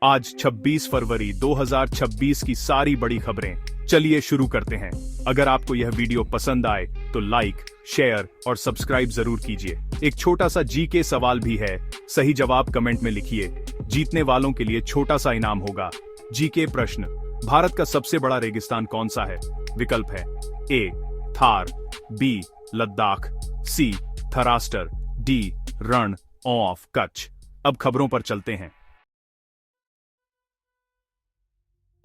आज 26 फरवरी 2026 की सारी बड़ी खबरें। चलिए शुरू करते हैं। अगर आपको यह वीडियो पसंद आए तो लाइक, शेयर और सब्सक्राइब जरूर कीजिए। एक छोटा सा जीके सवाल भी है, सही जवाब कमेंट में लिखिए। जीतने वालों के लिए छोटा सा इनाम होगा। जीके प्रश्न, भारत का सबसे बड़ा रेगिस्तान कौन सा है? विकल्प है ए Thar, B Ladakh, C थरास्टर, D Rann of Kutch. अब खबरों पर चलते हैं।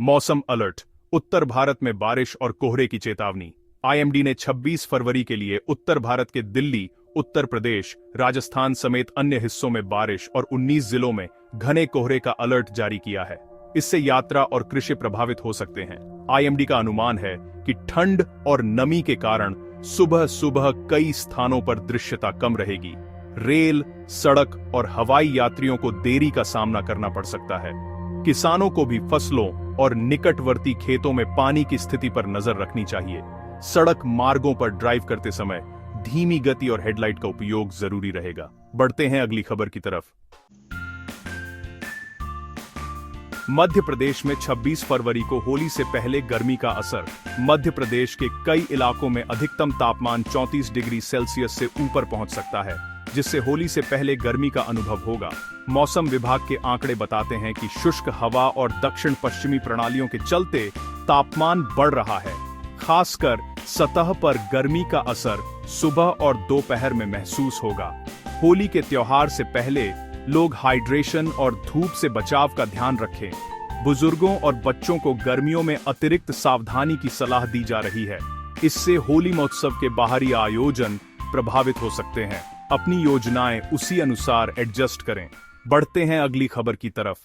मौसम अलर्ट, उत्तर भारत में बारिश और कोहरे की चेतावनी। आईएमडी ने 26 फरवरी के लिए उत्तर भारत के दिल्ली, उत्तर प्रदेश, राजस्थान समेत अन्य हिस्सों में बारिश और 19 जिलों में घने कोहरे का अलर्ट जारी किया है। इससे यात्रा और कृषि प्रभावित हो सकते हैं। आईएमडी का अनुमान है कि ठंड और नमी के कारण सुबह सुबह कई स्थानों पर दृश्यता कम रहेगी। रेल, सड़क और हवाई यात्रियों को देरी का सामना करना पड़ सकता है। किसानों को भी फसलों और निकटवर्ती खेतों में पानी की स्थिति पर नजर रखनी चाहिए। सड़क मार्गों पर ड्राइव करते समय धीमी गति और हेडलाइट का उपयोग जरूरी रहेगा। बढ़ते हैं अगली खबर की तरफ। मध्य प्रदेश में 26 फरवरी को होली से पहले गर्मी का असर। मध्य प्रदेश के कई इलाकों में अधिकतम तापमान 34 डिग्री सेल्सियस से ऊपर पहुंच सकता है, जिससे होली से पहले गर्मी का अनुभव होगा। मौसम विभाग के आंकड़े बताते हैं कि शुष्क हवा और दक्षिण पश्चिमी प्रणालियों के चलते तापमान बढ़ रहा है। खासकर सतह पर गर्मी का असर सुबह और दोपहर में महसूस होगा। होली के त्योहार से पहले लोग हाइड्रेशन और धूप से बचाव का ध्यान रखें। बुजुर्गों और बच्चों को गर्मियों में अतिरिक्त सावधानी की सलाह दी जा रही है। इससे होली महोत्सव के बाहरी आयोजन प्रभावित हो सकते हैं। अपनी योजनाएं उसी अनुसार एडजस्ट करें। बढ़ते हैं अगली खबर की तरफ।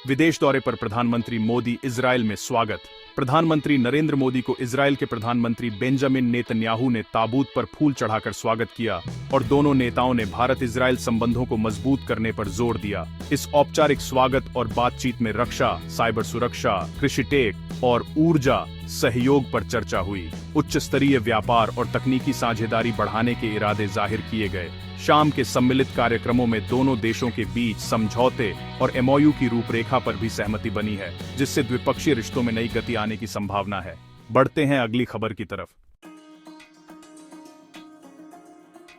विदेश दौरे पर प्रधानमंत्री मोदी, इजरायल में स्वागत। प्रधानमंत्री नरेंद्र मोदी को इजरायल के प्रधानमंत्री बेंजामिन नेतन्याहू ने ताबूत पर फूल चढ़ाकर स्वागत किया और दोनों नेताओं ने भारत इजरायल संबंधों को मजबूत करने पर जोर दिया। इस औपचारिक स्वागत और बातचीत में रक्षा, साइबर सुरक्षा, कृषि टेक और ऊर्जा सहयोग पर चर्चा हुई। उच्च स्तरीय व्यापार और तकनीकी साझेदारी बढ़ाने के इरादे जाहिर किए गए। शाम के सम्मिलित कार्यक्रमों में दोनों देशों के बीच समझौते और एमओयू की रूपरेखा पर भी सहमति बनी है, जिससे द्विपक्षीय रिश्तों में नई गति आने की संभावना है। बढ़ते हैं अगली खबर की तरफ।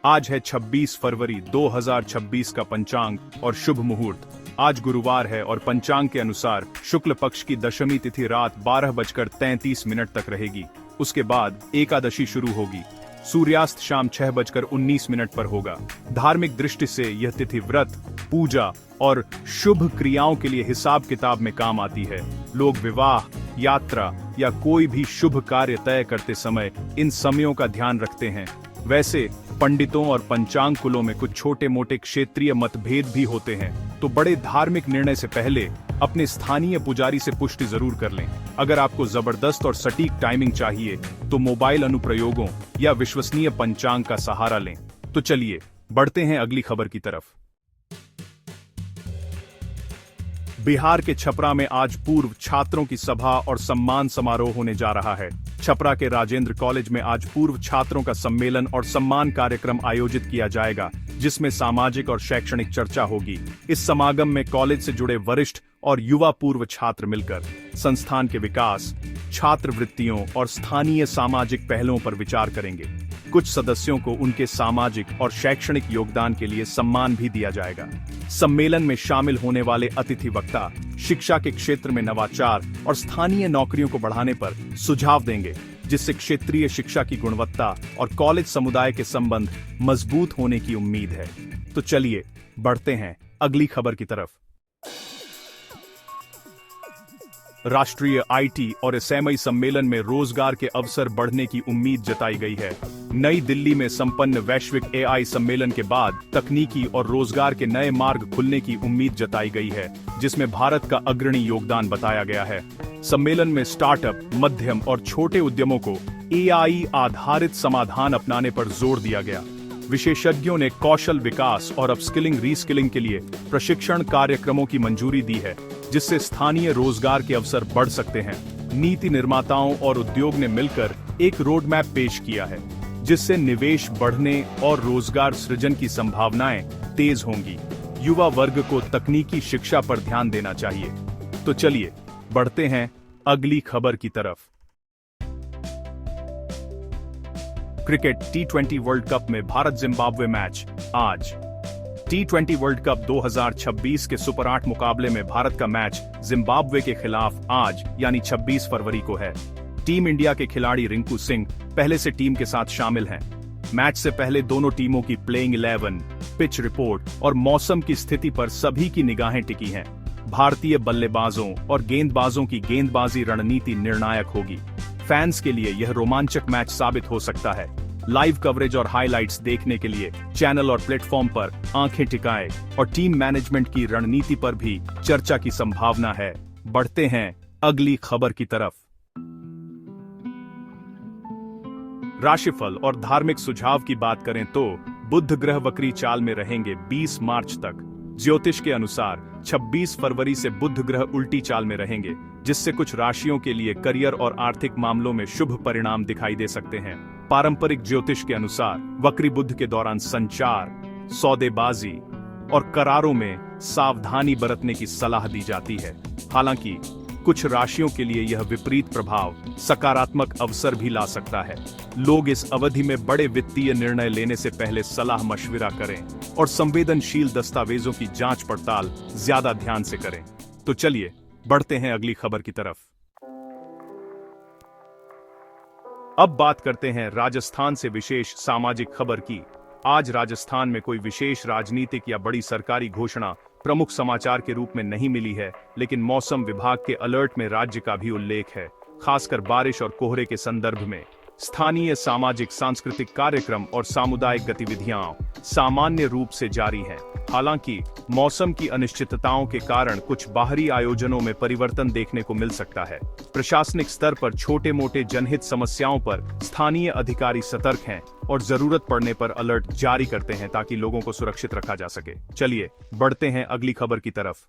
आज है 26 फरवरी 2026 का पंचांग और शुभ मुहूर्त। आज गुरुवार है और पंचांग के अनुसार शुक्ल पक्ष की दशमी तिथि रात 12:33 तक रहेगी। उसके बाद एकादशी शुरू होगी। सूर्यास्त शाम 6:19 पर होगा। धार्मिक दृष्टि से यह तिथि व्रत, पूजा और शुभ क्रियाओं के लिए हिसाब किताब में काम आती है। लोग विवाह, यात्रा या कोई भी शुभ कार्य तय करते समय इन समयों का ध्यान रखते हैं। वैसे पंडितों और पंचांग कुलों में कुछ छोटे मोटे क्षेत्रीय मतभेद भी होते हैं, तो बड़े धार्मिक निर्णय से पहले अपने स्थानीय पुजारी से पुष्टि जरूर कर लें। अगर आपको जबरदस्त और सटीक टाइमिंग चाहिए तो मोबाइल अनुप्रयोगों या विश्वसनीय पंचांग का सहारा लें। तो चलिए बढ़ते हैं अगली खबर की तरफ। बिहार के छपरा में आज पूर्व छात्रों की सभा और सम्मान समारोह होने जा रहा है। छपरा के राजेंद्र कॉलेज में आज पूर्व छात्रों का सम्मेलन और सम्मान कार्यक्रम आयोजित किया जाएगा, जिसमें सामाजिक और शैक्षणिक चर्चा होगी। इस समागम में कॉलेज से जुड़े वरिष्ठ और युवा पूर्व छात्र मिलकर संस्थान के विकास, छात्रवृत्तियों और स्थानीय सामाजिक पहलुओं पर विचार करेंगे। कुछ सदस्यों को उनके सामाजिक और शैक्षणिक योगदान के लिए सम्मान भी दिया जाएगा। सम्मेलन में शामिल होने वाले अतिथि वक्ता शिक्षा के क्षेत्र में नवाचार और स्थानीय नौकरियों को बढ़ाने पर सुझाव देंगे, जिससे क्षेत्रीय शिक्षा की गुणवत्ता और कॉलेज समुदाय के संबंध मजबूत होने की उम्मीद है। तो चलिए बढ़ते हैं अगली खबर की तरफ। राष्ट्रीय आईटी और एसएमई सम्मेलन में रोजगार के अवसर बढ़ने की उम्मीद जताई गई है। नई दिल्ली में संपन्न वैश्विक एआई सम्मेलन के बाद तकनीकी और रोजगार के नए मार्ग खुलने की उम्मीद जताई गई है, जिसमें भारत का अग्रणी योगदान बताया गया है। सम्मेलन में स्टार्टअप, मध्यम और छोटे उद्यमों को एआई आधारित समाधान अपनाने पर जोर दिया गया। विशेषज्ञों ने कौशल विकास और अपस्किलिंग रीस्किलिंग के लिए प्रशिक्षण कार्यक्रमों की मंजूरी दी है, जिससे स्थानीय रोजगार के अवसर बढ़ सकते हैं। नीति निर्माताओं और उद्योग ने मिलकर एक रोड मैप पेश किया है, जिससे निवेश बढ़ने और रोजगार सृजन की संभावनाएं तेज होंगी। युवा वर्ग को तकनीकी शिक्षा पर ध्यान देना चाहिए। तो चलिए बढ़ते हैं अगली खबर की तरफ। क्रिकेट T20 वर्ल्ड कप में भारत जिम्बाब्वे मैच आज। T20 वर्ल्ड कप 2026 के सुपर 8 मुकाबले में भारत का मैच जिम्बाब्वे के खिलाफ आज यानी 26 फरवरी को है। टीम इंडिया के खिलाड़ी रिंकू सिंह पहले से टीम के साथ शामिल हैं। मैच से पहले दोनों टीमों की प्लेइंग 11, पिच रिपोर्ट और मौसम की स्थिति पर सभी की निगाहें टिकी हैं। भारतीय बल्लेबाजों और गेंदबाजों की गेंदबाजी रणनीति निर्णायक होगी। फैंस के लिए यह रोमांचक मैच साबित हो सकता है। लाइव कवरेज और हाइलाइट्स देखने के लिए चैनल और प्लेटफॉर्म पर आंखें टिकाएं और टीम मैनेजमेंट की रणनीति पर भी चर्चा की संभावना है। बढ़ते हैं अगली खबर की तरफ। राशिफल और धार्मिक सुझाव की बात करें तो बुध ग्रह वक्री चाल में रहेंगे 20 मार्च तक। ज्योतिष के अनुसार 26 फरवरी से बुध ग्रह उल्टी चाल में रहेंगे, जिससे कुछ राशियों के लिए करियर और आर्थिक मामलों में शुभ परिणाम दिखाई दे सकते हैं। पारंपरिक ज्योतिष के अनुसार वक्री बुध के दौरान संचार, सौदेबाजी और करारों में सावधानी बरतने की सलाह दी जाती है। हालांकि कुछ राशियों के लिए यह विपरीत प्रभाव सकारात्मक अवसर भी ला सकता है। लोग इस अवधि में बड़े वित्तीय निर्णय लेने से पहले सलाह मशविरा करें और संवेदनशील दस्तावेजों की जांच पड़ताल ज्यादा ध्यान से करें। तो चलिए बढ़ते हैं अगली खबर की तरफ। अब बात करते हैं राजस्थान से विशेष सामाजिक खबर की। आज राजस्थान में कोई विशेष राजनीतिक या बड़ी सरकारी घोषणा प्रमुख समाचार के रूप में नहीं मिली है, लेकिन मौसम विभाग के अलर्ट में राज्य का भी उल्लेख है, खासकर बारिश और कोहरे के संदर्भ में। स्थानीय सामाजिक सांस्कृतिक कार्यक्रम और सामुदायिक गतिविधियां सामान्य रूप से जारी हैं। हालांकि मौसम की अनिश्चितताओं के कारण कुछ बाहरी आयोजनों में परिवर्तन देखने को मिल सकता है। प्रशासनिक स्तर पर छोटे मोटे जनहित समस्याओं पर स्थानीय अधिकारी सतर्क हैं और जरूरत पड़ने पर अलर्ट जारी करते हैं ताकि लोगों को सुरक्षित रखा जा सके। चलिए बढ़ते हैं अगली खबर की तरफ।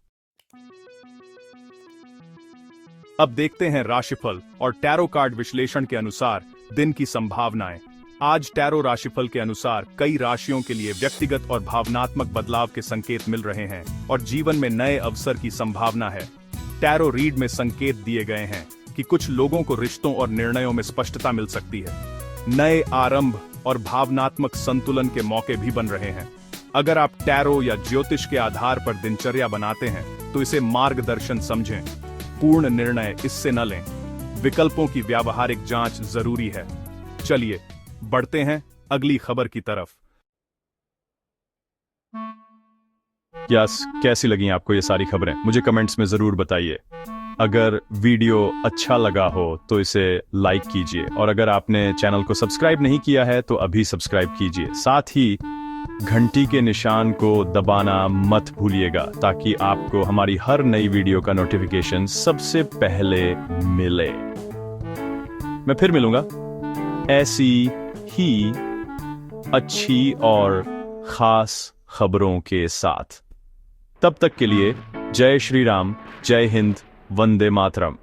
अब देखते हैं राशिफल और टैरो कार्ड विश्लेषण के अनुसार दिन की संभावनाएं। आज टैरो राशिफल के अनुसार कई राशियों के लिए व्यक्तिगत और भावनात्मक बदलाव के संकेत मिल रहे हैं और जीवन में नए अवसर की संभावना है। टैरो रीड में संकेत दिए गए हैं कि कुछ लोगों को रिश्तों और निर्णयों में स्पष्टता मिल सकती है। नए आरंभ और भावनात्मक संतुलन के मौके भी बन रहे हैं। अगर आप टैरो या ज्योतिष के आधार पर दिनचर्या बनाते हैं तो इसे मार्गदर्शन समझें। पूर्ण निर्णय इससे न लें। विकल्पों की व्यावहारिक जांच जरूरी है। चलिए बढ़ते हैं अगली खबर की तरफ। कैसी लगी आपको ये सारी खबरें? मुझे कमेंट्स में जरूर बताइए। अगर वीडियो अच्छा लगा हो तो इसे लाइक कीजिए और अगर आपने चैनल को सब्सक्राइब नहीं किया है तो अभी सब्सक्राइब कीजिए। साथ ही घंटी के निशान को दबाना मत भूलिएगा ताकि आपको हमारी हर नई वीडियो का नोटिफिकेशन सबसे पहले मिले। मैं फिर मिलूंगा ऐसी ही अच्छी और खास खबरों के साथ। तब तक के लिए जय श्री राम, जय हिंद, वंदे मातरम।